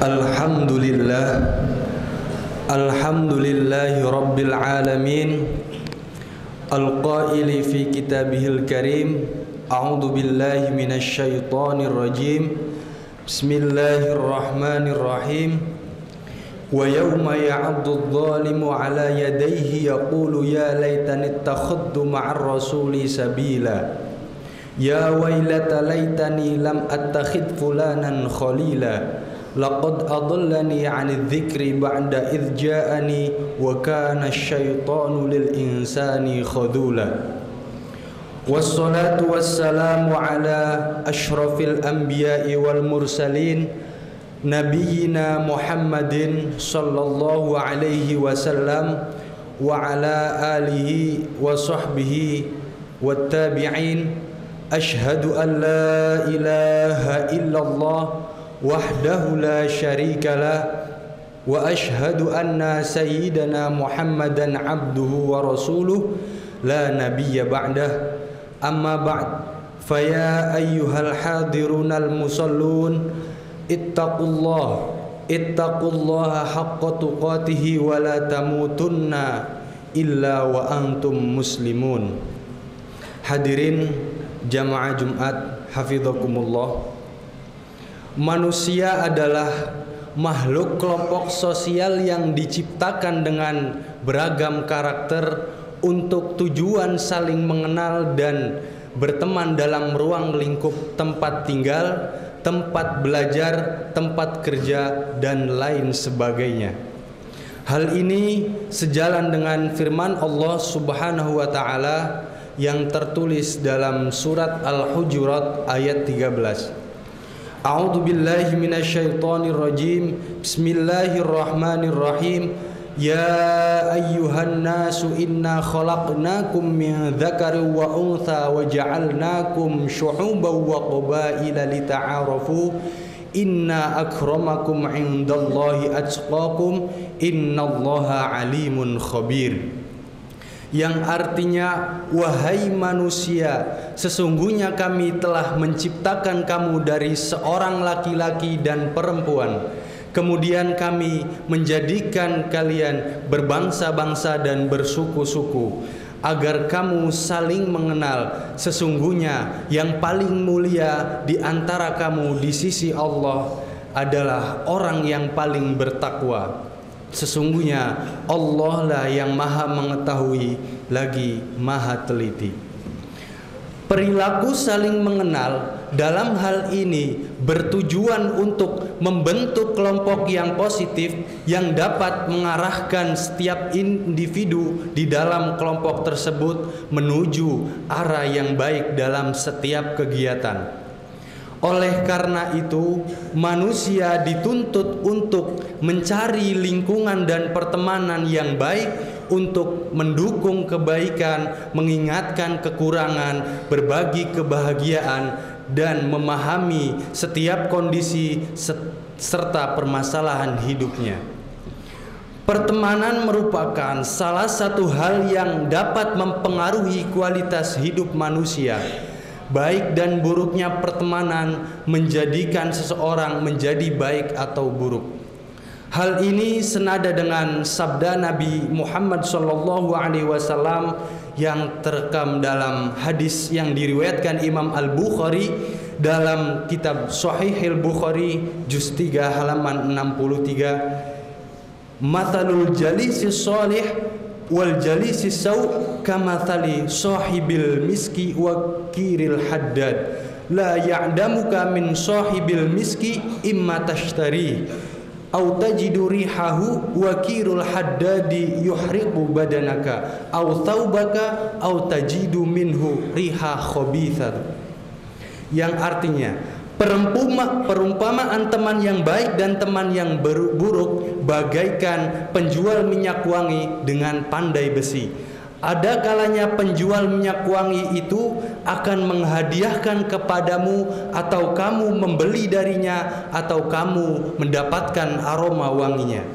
Alhamdulillah, alhamdulillahi rabbil alamin, al-qaili fi kitabihil karim, a'udzu billahi minasy syaithanir rajim, bismillahirrahmanirrahim. Wa yawma ya'addu adh-dhalimu 'ala yadayhi yaqulu ya laitani ittakhadtu ma'ar rasuli sabila, ya wailata laitani lam attakhidh fulanan khalila, laqad adallani 'anidh dzikri ba'da idh ja'ani wa kana asy-syaitanu lil insani khadula. Wassalatu wassalamu ala asyrafil anbiya'i wal mursalin nabiyyina Muhammadin sallallahu alaihi wasallam wa ala alihi wa sahbihi wat tabi'in. Asyhadu an la ilaha illallah wahdahu la syarikalah wa asyhadu anna sayyidana Muhammadan abduhu wa rasuluh la nabiyya ba'dah. Amma ba'd, faya ayyuhal hadirunal musallun ittaqullaha haqqa tuqatihi wa la tamutunna illa wa antum muslimun. Hadirin jamaah Jumat hafizakumullah. Manusia adalah makhluk kelompok sosial yang diciptakan dengan beragam karakter untuk tujuan saling mengenal dan berteman dalam ruang lingkup tempat tinggal, tempat belajar, tempat kerja, dan lain sebagainya. Hal ini sejalan dengan firman Allah Subhanahu wa Ta'ala yang tertulis dalam surat Al-Hujurat ayat 13. A'udzu billahi minasyaitonir rajim. Bismillahirrahmanirrahim. Ya ayyuhan nasu inna khalaqnakum min dzakarin wa untha wa ja'alnakum syu'uban wa qabaila lita'arafu. Inna akramakum 'indallahi atqakum. Innallaha 'alimun khabir. Yang artinya, wahai manusia, sesungguhnya kami telah menciptakan kamu dari seorang laki-laki dan perempuan. Kemudian kami menjadikan kalian berbangsa-bangsa dan bersuku-suku, agar kamu saling mengenal. Sesungguhnya yang paling mulia di antara kamu di sisi Allah adalah orang yang paling bertakwa. Sesungguhnya Allah lah yang maha mengetahui lagi maha teliti. Perilaku saling mengenal dalam hal ini bertujuan untuk membentuk kelompok yang positif yang dapat mengarahkan setiap individu di dalam kelompok tersebut menuju arah yang baik dalam setiap kegiatan. Oleh karena itu, manusia dituntut untuk mencari lingkungan dan pertemanan yang baik untuk mendukung kebaikan, mengingatkan kekurangan, berbagi kebahagiaan, dan memahami setiap kondisi serta permasalahan hidupnya. Pertemanan merupakan salah satu hal yang dapat mempengaruhi kualitas hidup manusia. Baik dan buruknya pertemanan menjadikan seseorang menjadi baik atau buruk. Hal ini senada dengan sabda Nabi Muhammad SAW yang terekam dalam hadis yang diriwayatkan Imam Al-Bukhari dalam kitab Sahih Al-Bukhari juz 3 halaman 63. Mathalul jalisi shalih wal jalisi saw kamathali sahibil miski wa kiril haddad, la ya'damuka min sahibil miski imma tashtari aw tajidu rihahu wa kirul haddadi yuhriqu badanaka aw thawbaka aw tajidu minhu riha khabithat. Yang artinya, perumpamaan teman yang baik dan teman yang buruk bagaikan penjual minyak wangi dengan pandai besi. Ada kalanya penjual minyak wangi itu akan menghadiahkan kepadamu, atau kamu membeli darinya, atau kamu mendapatkan aroma wanginya.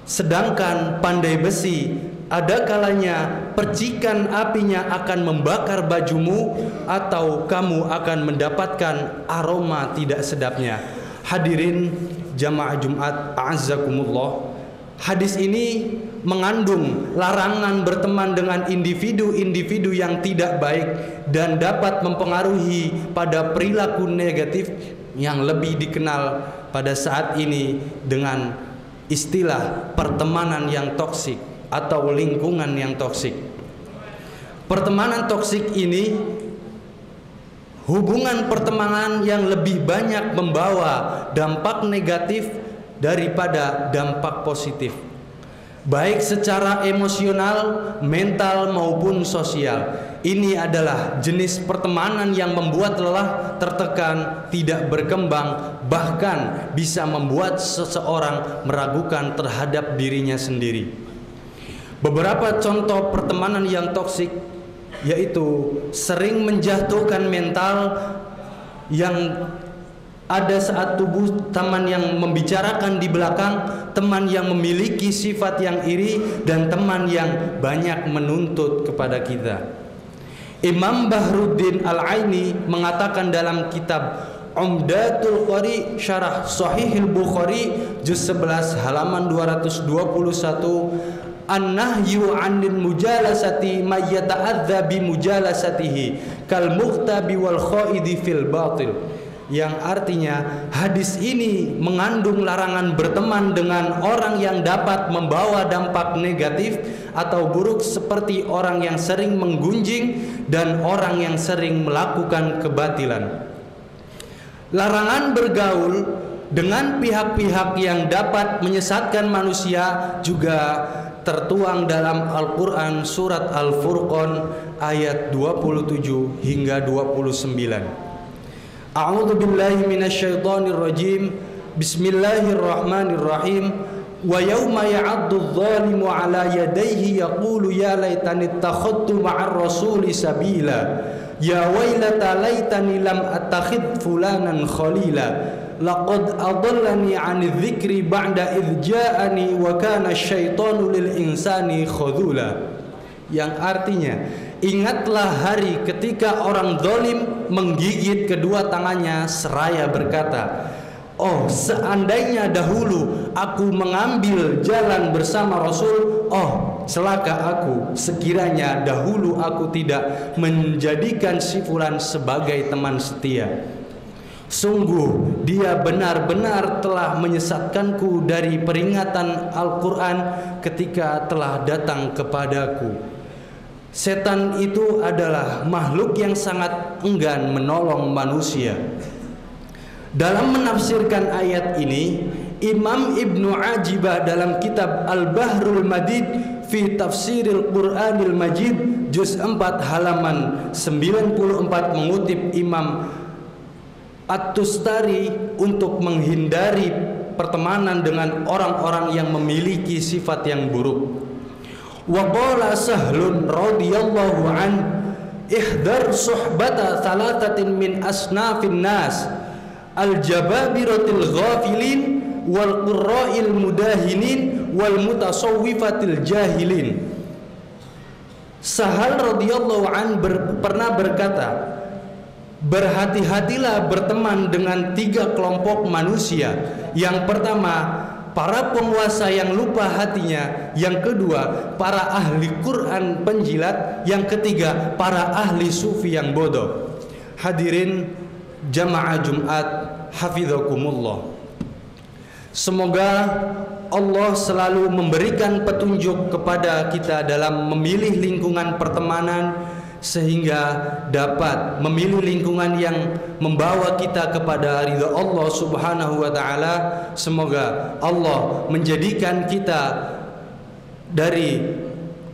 Sedangkan pandai besi, ada kalanya percikan apinya akan membakar bajumu, atau kamu akan mendapatkan aroma tidak sedapnya. Hadirin jamaah Jumat a'azzakumullah, hadis ini mengandung larangan berteman dengan individu-individu yang tidak baik dan dapat mempengaruhi pada perilaku negatif yang lebih dikenal pada saat ini dengan istilah pertemanan yang toksik atau lingkungan yang toksik. Pertemanan toksik ini hubungan pertemanan yang lebih banyak membawa dampak negatif daripada dampak positif, baik secara emosional, mental maupun sosial. Ini adalah jenis pertemanan yang membuat lelah, tertekan, tidak berkembang, bahkan bisa membuat seseorang meragukan terhadap dirinya sendiri. Beberapa contoh pertemanan yang toksik yaitu sering menjatuhkan mental, yang ada saat tubuh teman yang membicarakan di belakang, teman yang memiliki sifat yang iri, dan teman yang banyak menuntut kepada kita. Imam Bahruddin Al-Aini mengatakan dalam kitab Umdatul Qari Syarah Sahihil Bukhari juz 11 halaman 221, an-nahyu 'anil mujalasati may yata'adza bi mujalasatihi kal muqtabi wal khaidi fil batil, yang artinya hadis ini mengandung larangan berteman dengan orang yang dapat membawa dampak negatif atau buruk seperti orang yang sering menggunjing dan orang yang sering melakukan kebatilan. Larangan bergaul dengan pihak-pihak yang dapat menyesatkan manusia juga tertuang dalam Al-Quran surat Al-Furqan ayat 27 hingga 29. A'udzu billahi minasyaitonir rajim. Bismillahirrahmanirrahim. Wa yauma ya'addu adh-dhalimu 'ala yadayhi yaqulu ya laitani ittakhadtu ma'ar rasuli sabila ya wailata laitani lam attakhidh fulanan khalila laqad adallani 'ani dzikri ba'da idh ja'ani wa kana asyaitanu lil insani khadhula, yang artinya ingatlah hari ketika orang zalim menggigit kedua tangannya seraya berkata, oh seandainya dahulu aku mengambil jalan bersama Rasul, oh celaka aku sekiranya dahulu aku tidak menjadikan si fulan sebagai teman setia. Sungguh dia benar-benar telah menyesatkanku dari peringatan Al-Quran ketika telah datang kepadaku. Setan itu adalah makhluk yang sangat enggan menolong manusia. Dalam menafsirkan ayat ini, Imam Ibnu Ajibah dalam kitab Al-Bahrul Madid fi Tafsiril Qur'anil Majid juz 4 halaman 94 mengutip Imam At-Tustari untuk menghindari pertemanan dengan orang-orang yang memiliki sifat yang buruk. Wa qala Sahlun radhiyallahu an ihdar suhbata thalathatin min asnafin nas al-jababiratil ghafilin wal qurra'il mudahinin wal mutasawwifatil jahilin. Sahal radhiyallahu an pernah berkata, berhati-hatilah berteman dengan 3 kelompok manusia. Yang pertama, para penguasa yang lupa hatinya. Yang kedua, para ahli Quran penjilat. Yang ketiga, para ahli sufi yang bodoh. Hadirin jamaah Jumat hafizakumullah, semoga Allah selalu memberikan petunjuk kepada kita dalam memilih lingkungan pertemanan, sehingga dapat memilih lingkungan yang membawa kita kepada ridha Allah Subhanahu wa taala. Semoga Allah menjadikan kita dari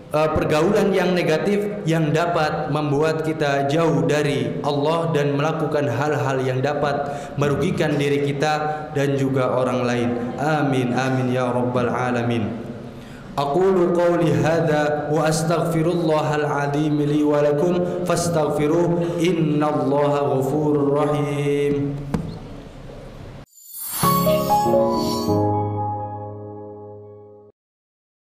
pergaulan yang negatif yang dapat membuat kita jauh dari Allah dan melakukan hal-hal yang dapat merugikan diri kita dan juga orang lain. Amin amin ya rabbal alamin. Aqulu qawli hadha wa astaghfirullahal azim li wa lakum fastaghfiruh innallaha ghafurur rahim.